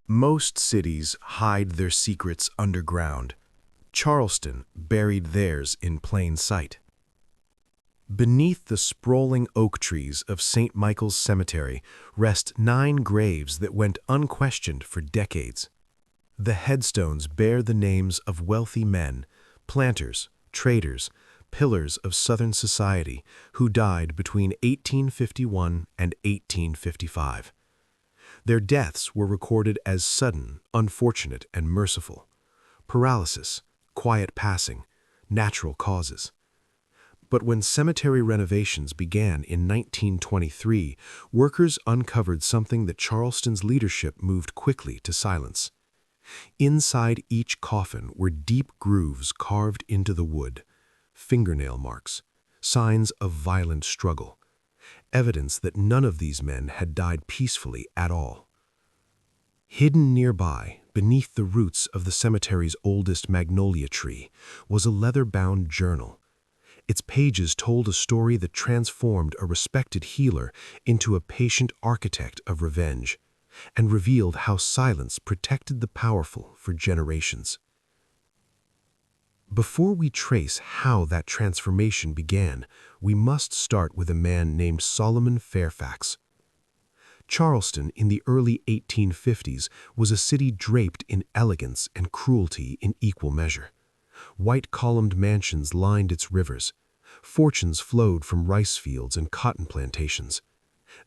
Most cities hide their secrets underground. Charleston buried theirs in plain sight. Beneath the sprawling oak trees of St. Michael's Cemetery rest 9 graves that went unquestioned for decades. The headstones bear the names of wealthy men, planters, traders, pillars of Southern society who died between 1851 and 1855. Their deaths were recorded as sudden, unfortunate, and merciful. Paralysis, quiet passing, natural causes. But when cemetery renovations began in 1923, workers uncovered something that Charleston's leadership moved quickly to silence. Inside each coffin were deep grooves carved into the wood, fingernail marks, signs of violent struggle, evidence that none of these men had died peacefully at all. Hidden nearby, beneath the roots of the cemetery's oldest magnolia tree, was a leather-bound journal. Its pages told a story that transformed a respected healer into a patient architect of revenge, and revealed how silence protected the powerful for generations. Before we trace how that transformation began, we must start with a man named Solomon Fairfax. Charleston in the early 1850s was a city draped in elegance and cruelty in equal measure. White columned mansions lined its rivers. Fortunes flowed from rice fields and cotton plantations.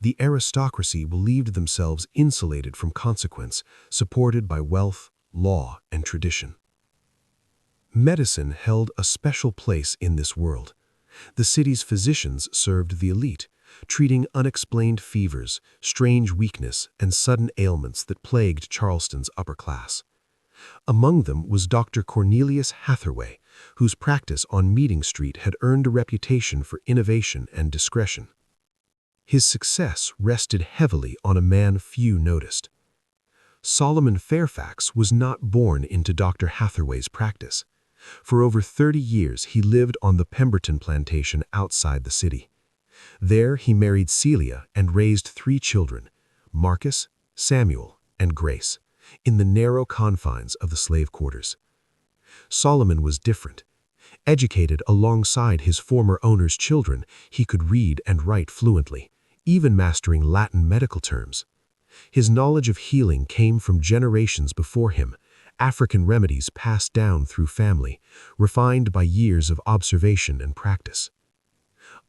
The aristocracy believed themselves insulated from consequence, supported by wealth, law, and tradition. Medicine held a special place in this world. The city's physicians served the elite, treating unexplained fevers, strange weakness, and sudden ailments that plagued Charleston's upper class. Among them was Dr. Cornelius Hathaway, whose practice on Meeting Street had earned a reputation for innovation and discretion. His success rested heavily on a man few noticed. Solomon Fairfax was not born into Dr. Hathaway's practice. For over 30 years he lived on the Pemberton plantation outside the city. There he married Celia and raised 3 children, Marcus, Samuel, and Grace, in the narrow confines of the slave quarters. Solomon was different. Educated alongside his former owner's children, he could read and write fluently, even mastering Latin medical terms. His knowledge of healing came from generations before him, African remedies passed down through family, refined by years of observation and practice.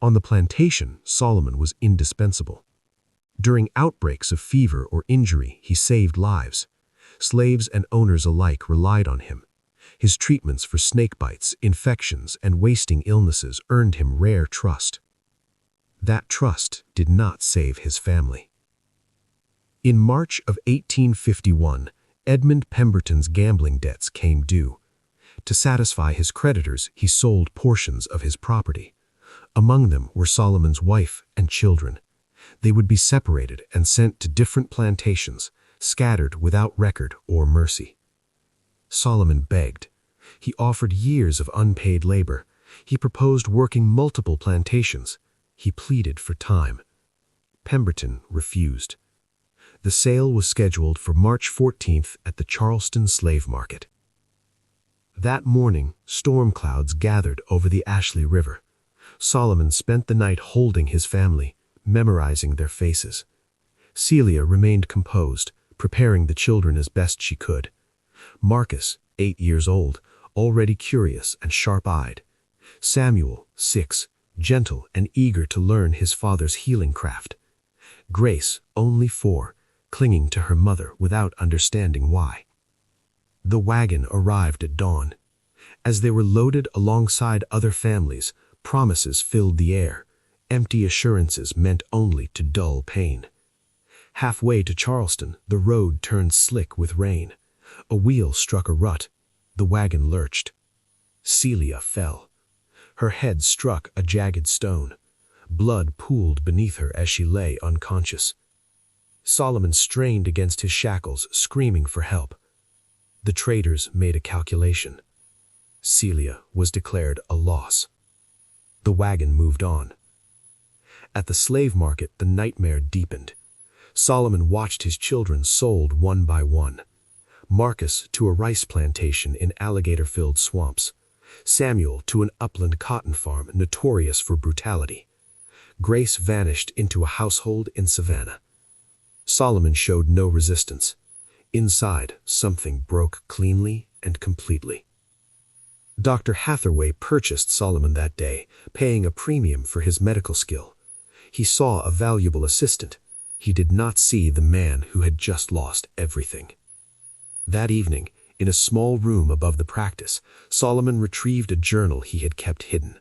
On the plantation, Solomon was indispensable. During outbreaks of fever or injury, he saved lives. Slaves and owners alike relied on him. His treatments for snake bites, infections, and wasting illnesses earned him rare trust. That trust did not save his family. In March of 1851, Edmund Pemberton's gambling debts came due. To satisfy his creditors, he sold portions of his property. Among them were Solomon's wife and children. They would be separated and sent to different plantations, scattered without record or mercy. Solomon begged. He offered years of unpaid labor. He proposed working multiple plantations. He pleaded for time. Pemberton refused. The sale was scheduled for March 14th at the Charleston slave market. That morning, storm clouds gathered over the Ashley River. Solomon spent the night holding his family, memorizing their faces. Celia remained composed, preparing the children as best she could. Marcus, 8 years old, already curious and sharp-eyed. Samuel, 6, gentle and eager to learn his father's healing craft. Grace, only 4, clinging to her mother without understanding why. The wagon arrived at dawn. As they were loaded alongside other families, promises filled the air. Empty assurances meant only to dull pain. Halfway to Charleston, the road turned slick with rain. A wheel struck a rut. The wagon lurched. Celia fell. Her head struck a jagged stone. Blood pooled beneath her as she lay unconscious. Solomon strained against his shackles, screaming for help. The traders made a calculation. Celia was declared a loss. The wagon moved on. At the slave market, the nightmare deepened. Solomon watched his children sold one by one. Marcus to a rice plantation in alligator-filled swamps. Samuel to an upland cotton farm notorious for brutality. Grace vanished into a household in Savannah. Solomon showed no resistance. Inside, something broke cleanly and completely. Dr. Hathaway purchased Solomon that day, paying a premium for his medical skill. He saw a valuable assistant. He did not see the man who had just lost everything. That evening, in a small room above the practice, Solomon retrieved a journal he had kept hidden.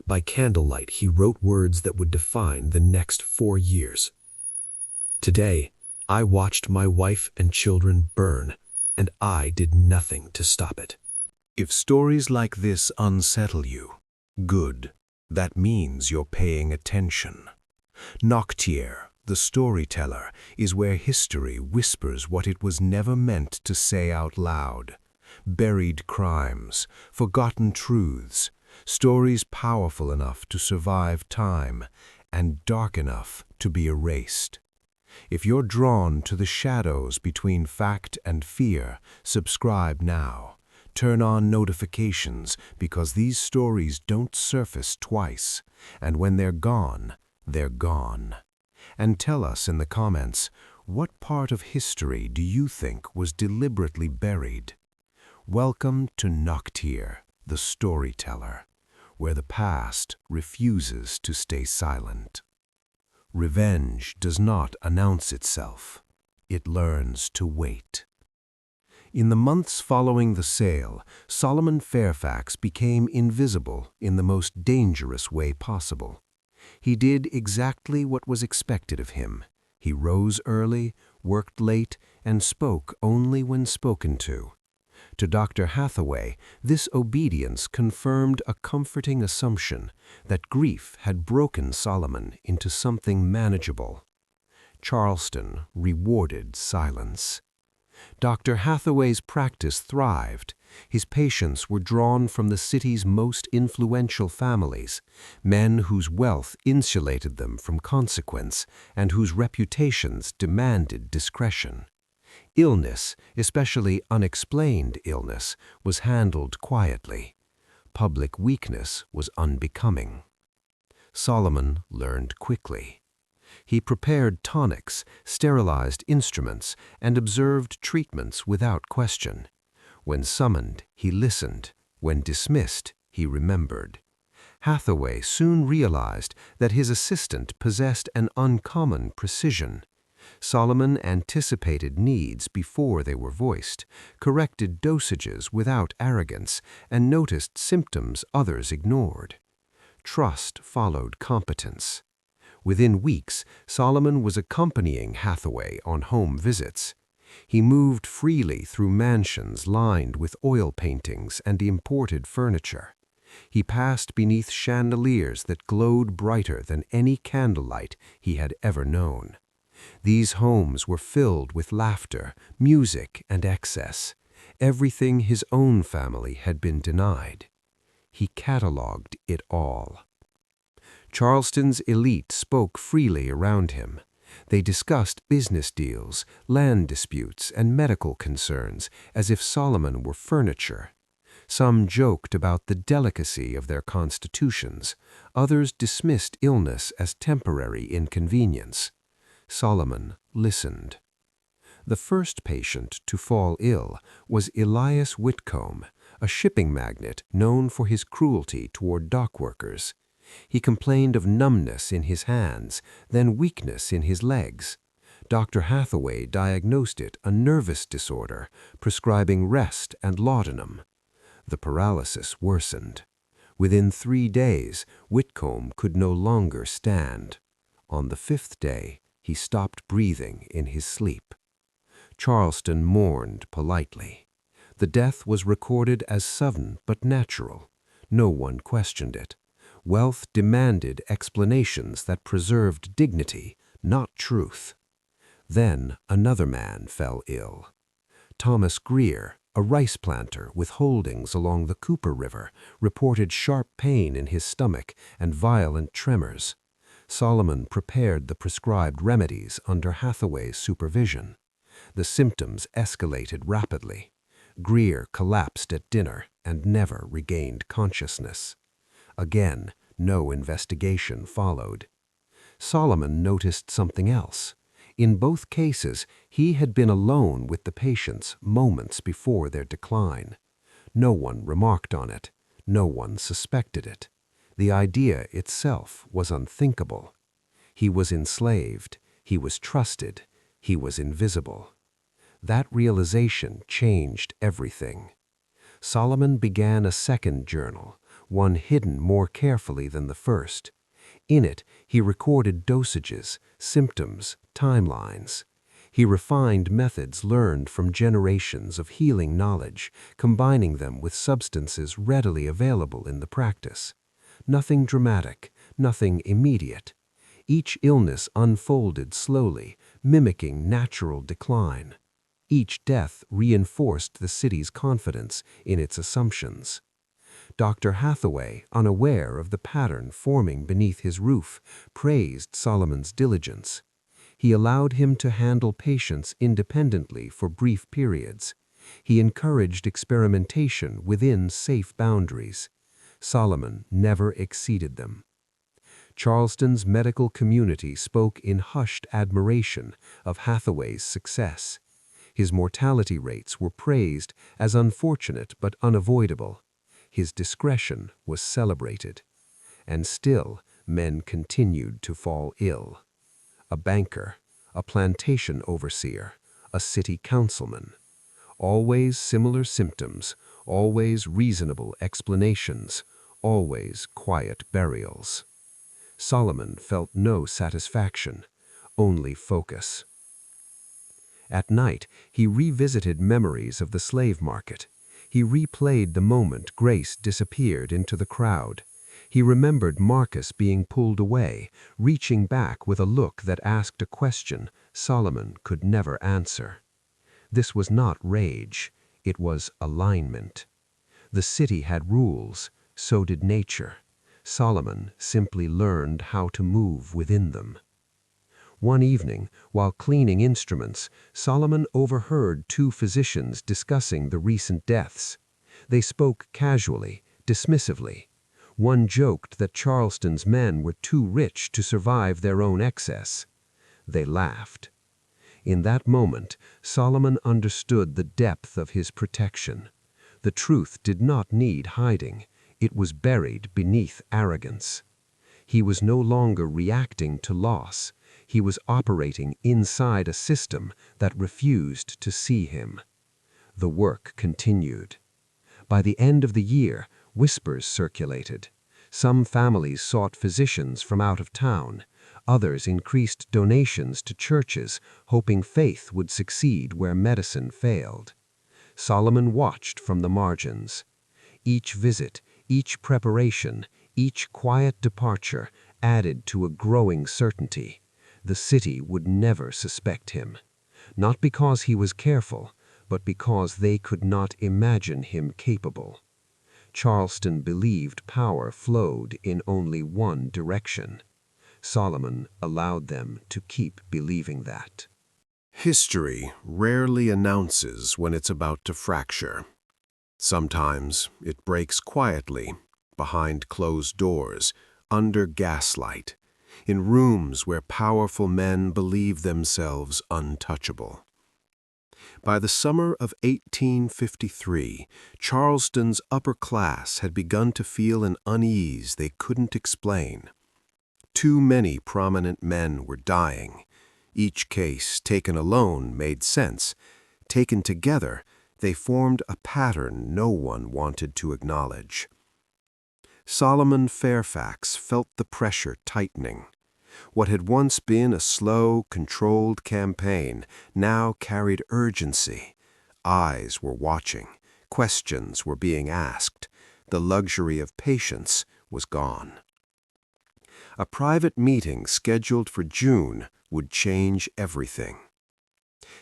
By candlelight, he wrote words that would define the next 4 years. Today, I watched my wife and children burn, and I did nothing to stop it. If stories like this unsettle you, good. That means you're paying attention. Noctier, the storyteller, is where history whispers what it was never meant to say out loud. Buried crimes, forgotten truths, stories powerful enough to survive time and dark enough to be erased. If you're drawn to the shadows between fact and fear, subscribe now. Turn on notifications because these stories don't surface twice, and when they're gone, they're gone. And tell us in the comments, what part of history do you think was deliberately buried? Welcome to Noctier, the storyteller, where the past refuses to stay silent. Revenge does not announce itself. It learns to wait. In the months following the sale, Solomon Fairfax became invisible in the most dangerous way possible. He did exactly what was expected of him. He rose early, worked late, and spoke only when spoken to. To Dr. Hathaway, this obedience confirmed a comforting assumption that grief had broken Solomon into something manageable. Charleston rewarded silence. Dr. Hathaway's practice thrived. His patients were drawn from the city's most influential families, men whose wealth insulated them from consequence and whose reputations demanded discretion. Illness, especially unexplained illness, was handled quietly. Public weakness was unbecoming. Solomon learned quickly. He prepared tonics, sterilized instruments, and observed treatments without question. When summoned, he listened. When dismissed, he remembered. Hathaway soon realized that his assistant possessed an uncommon precision. Solomon anticipated needs before they were voiced, corrected dosages without arrogance, and noticed symptoms others ignored. Trust followed competence. Within weeks, Solomon was accompanying Hathaway on home visits. He moved freely through mansions lined with oil paintings and imported furniture. He passed beneath chandeliers that glowed brighter than any candlelight he had ever known. These homes were filled with laughter, music, and excess, everything his own family had been denied. He catalogued it all. Charleston's elite spoke freely around him. They discussed business deals, land disputes, and medical concerns as if Solomon were furniture. Some joked about the delicacy of their constitutions. Others dismissed illness as temporary inconvenience. Solomon listened. The first patient to fall ill was Elias Whitcomb, a shipping magnate known for his cruelty toward dock workers. He complained of numbness in his hands, then weakness in his legs. Dr. Hathaway diagnosed it a nervous disorder, prescribing rest and laudanum. The paralysis worsened. Within 3 days, Whitcomb could no longer stand. On the 5th day, he stopped breathing in his sleep. Charleston mourned politely. The death was recorded as sudden but natural. No one questioned it. Wealth demanded explanations that preserved dignity, not truth. Then another man fell ill. Thomas Greer, a rice planter with holdings along the Cooper River, reported sharp pain in his stomach and violent tremors. Solomon prepared the prescribed remedies under Hathaway's supervision. The symptoms escalated rapidly. Greer collapsed at dinner and never regained consciousness. Again, no investigation followed. Solomon noticed something else. In both cases, he had been alone with the patients moments before their decline. No one remarked on it. No one suspected it. The idea itself was unthinkable. He was enslaved. He was trusted. He was invisible. That realization changed everything. Solomon began a second journal, one hidden more carefully than the first. In it, he recorded dosages, symptoms, timelines. He refined methods learned from generations of healing knowledge, combining them with substances readily available in the practice. Nothing dramatic, nothing immediate. Each illness unfolded slowly, mimicking natural decline. Each death reinforced the city's confidence in its assumptions. Dr. Hathaway, unaware of the pattern forming beneath his roof, praised Solomon's diligence. He allowed him to handle patients independently for brief periods. He encouraged experimentation within safe boundaries. Solomon never exceeded them. Charleston's medical community spoke in hushed admiration of Hathaway's success. His mortality rates were praised as unfortunate but unavoidable. His discretion was celebrated. And still, men continued to fall ill. A banker, a plantation overseer, a city councilman. Always similar symptoms, always reasonable explanations, always quiet burials. Solomon felt no satisfaction, only focus. At night, he revisited memories of the slave market. He replayed the moment Grace disappeared into the crowd. He remembered Marcus being pulled away, reaching back with a look that asked a question Solomon could never answer. This was not rage, it was alignment. The city had rules, so did nature. Solomon simply learned how to move within them. One evening, while cleaning instruments, Solomon overheard two physicians discussing the recent deaths. They spoke casually, dismissively. One joked that Charleston's men were too rich to survive their own excess. They laughed. In that moment, Solomon understood the depth of his protection. The truth did not need hiding. It was buried beneath arrogance. He was no longer reacting to loss. He was operating inside a system that refused to see him. The work continued. By the end of the year, whispers circulated. Some families sought physicians from out of town. Others increased donations to churches, hoping faith would succeed where medicine failed. Solomon watched from the margins. Each visit, each preparation, each quiet departure added to a growing certainty. The city would never suspect him. Not because he was careful, but because they could not imagine him capable. Charleston believed power flowed in only one direction. Solomon allowed them to keep believing that. History rarely announces when it's about to fracture. Sometimes it breaks quietly, behind closed doors, under gaslight, in rooms where powerful men believe themselves untouchable. By the summer of 1853, Charleston's upper class had begun to feel an unease they couldn't explain. Too many prominent men were dying. Each case taken alone made sense. Taken together, they formed a pattern no one wanted to acknowledge. Solomon Fairfax felt the pressure tightening. What had once been a slow, controlled campaign now carried urgency. Eyes were watching. Questions were being asked. The luxury of patience was gone. A private meeting scheduled for June would change everything.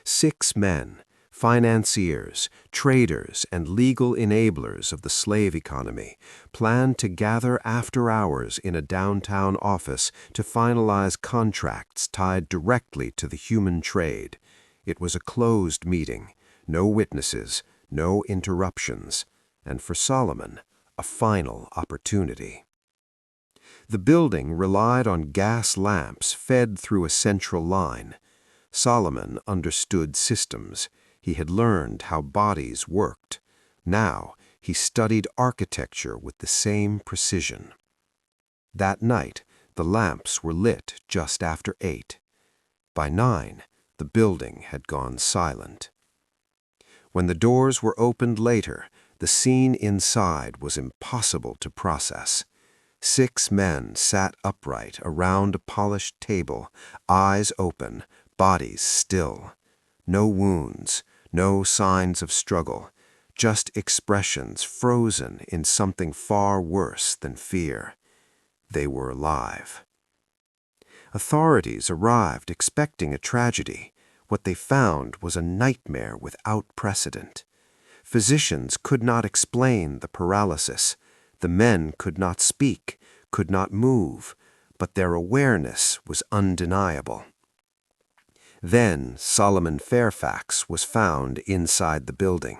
6 men, Financiers, traders, and legal enablers of the slave economy planned to gather after hours in a downtown office to finalize contracts tied directly to the human trade. It was a closed meeting, no witnesses, no interruptions, and for Solomon, a final opportunity. The building relied on gas lamps fed through a central line. Solomon understood systems. He had learned how bodies worked. Now he studied architecture with the same precision. That night, the lamps were lit just after 8. By 9, the building had gone silent. When the doors were opened later, the scene inside was impossible to process. 6 men sat upright around a polished table, eyes open, bodies still. No wounds, no signs of struggle, just expressions frozen in something far worse than fear. They were alive. Authorities arrived expecting a tragedy. What they found was a nightmare without precedent. Physicians could not explain the paralysis. The men could not speak, could not move, but their awareness was undeniable. Then Solomon Fairfax was found inside the building.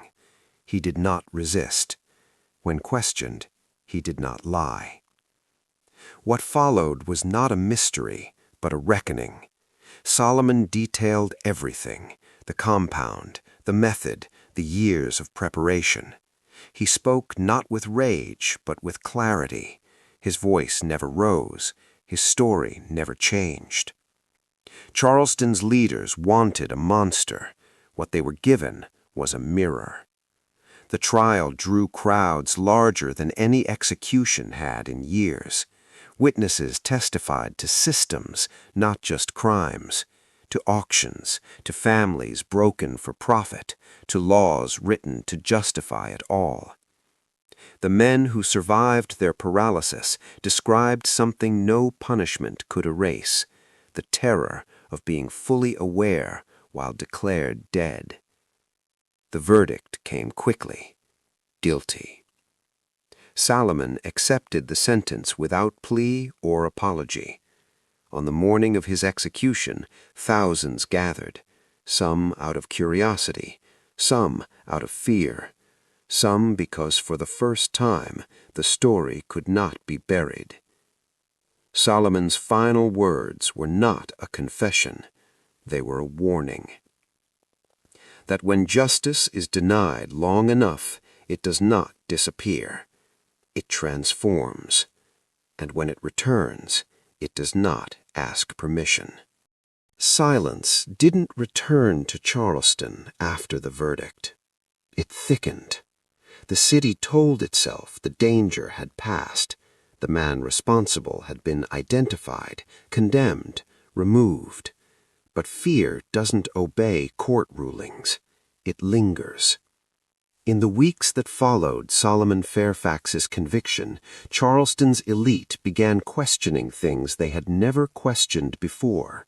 He did not resist. When questioned, he did not lie. What followed was not a mystery, but a reckoning. Solomon detailed everything: the compound, the method, the years of preparation. He spoke not with rage, but with clarity. His voice never rose. His story never changed. Charleston's leaders wanted a monster. What they were given was a mirror. The trial drew crowds larger than any execution had in years. Witnesses testified to systems, not just crimes, to auctions, to families broken for profit, to laws written to justify it all. The men who survived their paralysis described something no punishment could erase: the terror of being fully aware while declared dead. The verdict came quickly: guilty. Solomon accepted the sentence without plea or apology. On the morning of his execution, thousands gathered, some out of curiosity, some out of fear, some because for the first time the story could not be buried. Solomon's final words were not a confession, they were a warning. That when justice is denied long enough, it does not disappear. It transforms, and when it returns, it does not ask permission. Silence didn't return to Charleston after the verdict. It thickened. The city told itself the danger had passed. The man responsible had been identified, condemned, removed. But fear doesn't obey court rulings. It lingers. In the weeks that followed Solomon Fairfax's conviction, Charleston's elite began questioning things they had never questioned before: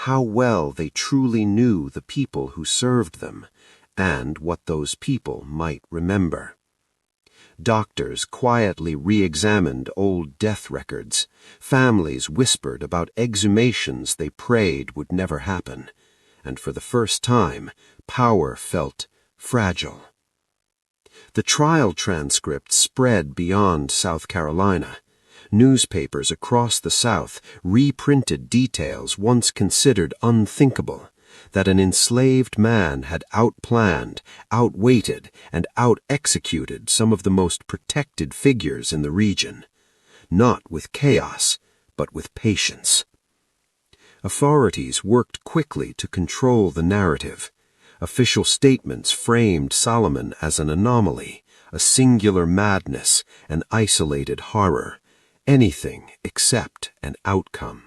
how well they truly knew the people who served them, and what those people might remember. Doctors quietly re-examined old death records. Families whispered about exhumations they prayed would never happen. And for the first time, power felt fragile. The trial transcript spread beyond South Carolina. Newspapers across the South reprinted details once considered unthinkable: that an enslaved man had outplanned, outweighted, and out-executed some of the most protected figures in the region, not with chaos, but with patience. Authorities worked quickly to control the narrative. Official statements framed Solomon as an anomaly, a singular madness, an isolated horror, anything except an outcome.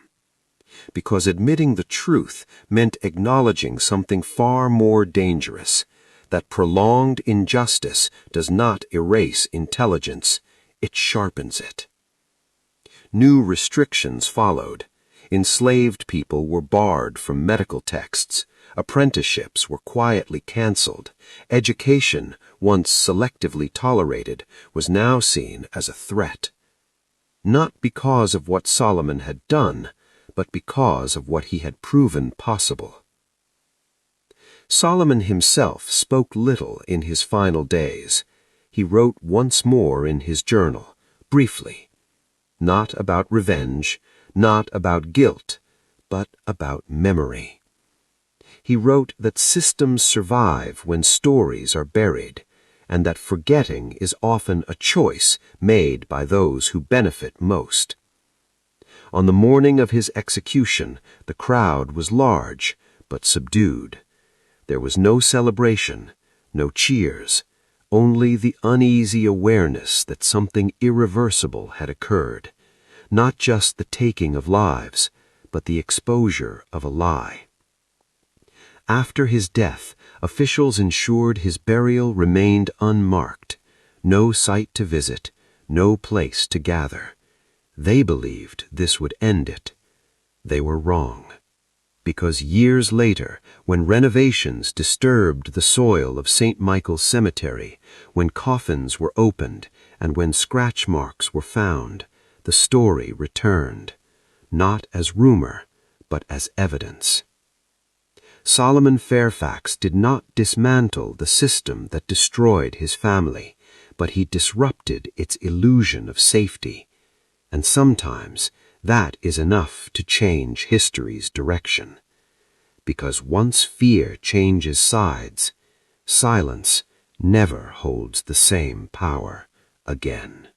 Because admitting the truth meant acknowledging something far more dangerous: that prolonged injustice does not erase intelligence, it sharpens it. New restrictions followed. Enslaved people were barred from medical texts. Apprenticeships were quietly cancelled. Education, once selectively tolerated, was now seen as a threat. Not because of what Solomon had done, but because of what he had proven possible. Solomon himself spoke little in his final days. He wrote once more in his journal, briefly. Not about revenge, not about guilt, but about memory. He wrote that systems survive when stories are buried, and that forgetting is often a choice made by those who benefit most. On the morning of his execution, the crowd was large, but subdued. There was no celebration, no cheers, only the uneasy awareness that something irreversible had occurred, not just the taking of lives, but the exposure of a lie. After his death, officials ensured his burial remained unmarked, no site to visit, no place to gather. They believed this would end it. They were wrong. Because years later, when renovations disturbed the soil of St. Michael's Cemetery, when coffins were opened, and when scratch marks were found, the story returned, not as rumor, but as evidence. Solomon Fairfax did not dismantle the system that destroyed his family, but he disrupted its illusion of safety. And sometimes that is enough to change history's direction. Because once fear changes sides, silence never holds the same power again.